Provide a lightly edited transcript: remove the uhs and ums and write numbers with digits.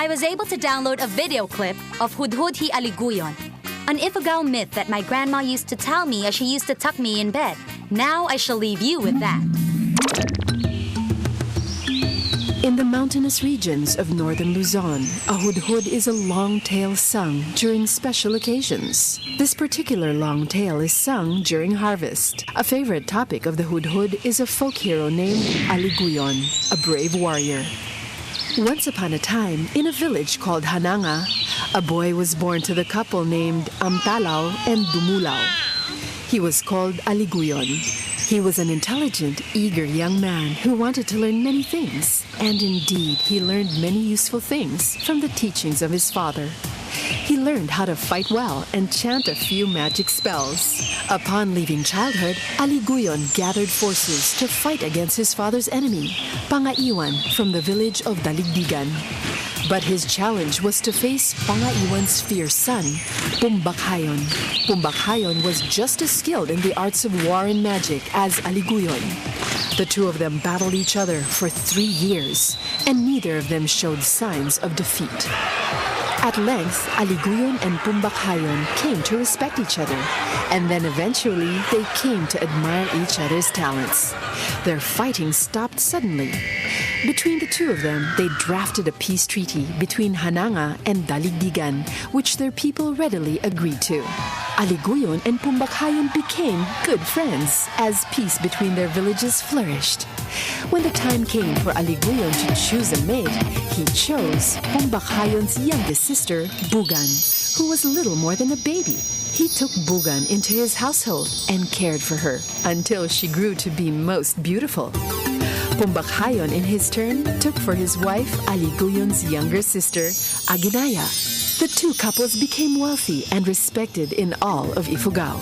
I was able to download a video clip of Hudhud hi Aliguyon, an Ifugao myth that my grandma used to tell me as she used to tuck me in bed. Now I shall leave you with that. In the mountainous regions of northern Luzon, a hudhud is a long tale sung during special occasions. This particular long tale is sung during harvest. A favorite topic of the hudhud is a folk hero named Aliguyon, a brave warrior. Once upon a time, in a village called Hananga, a boy was born to the couple named Amtalao and Dumulao. He was called Aliguyon. He was an intelligent, eager young man who wanted to learn many things. And indeed, he learned many useful things from the teachings of his father. He learned how to fight well and chant a few magic spells. Upon leaving childhood, Aliguyon gathered forces to fight against his father's enemy, Pangaiwan, from the village of Daligdigan. But his challenge was to face Pangaiwan's fierce son, Pumbakhayon. Pumbakhayon was just as skilled in the arts of war and magic as Aliguyon. The two of them battled each other for 3 years, and neither of them showed signs of defeat. At length, Aliguyon and Pumbakhayon came to respect each other, and then eventually they came to admire each other's talents. Their fighting stopped suddenly. Between the two of them, they drafted a peace treaty between Hananga and Daligdigan, which their people readily agreed to. Aliguyon and Pumbakhayon became good friends as peace between their villages flourished. When the time came for Aliguyon to choose a mate, he chose Pumbakhayon's youngest sister, Bugan, who was little more than a baby. He took Bugan into his household and cared for her until she grew to be most beautiful. Pumbakhayon, in his turn, took for his wife Aliguyon's younger sister, Aginaya. The two couples became wealthy and respected in all of Ifugao.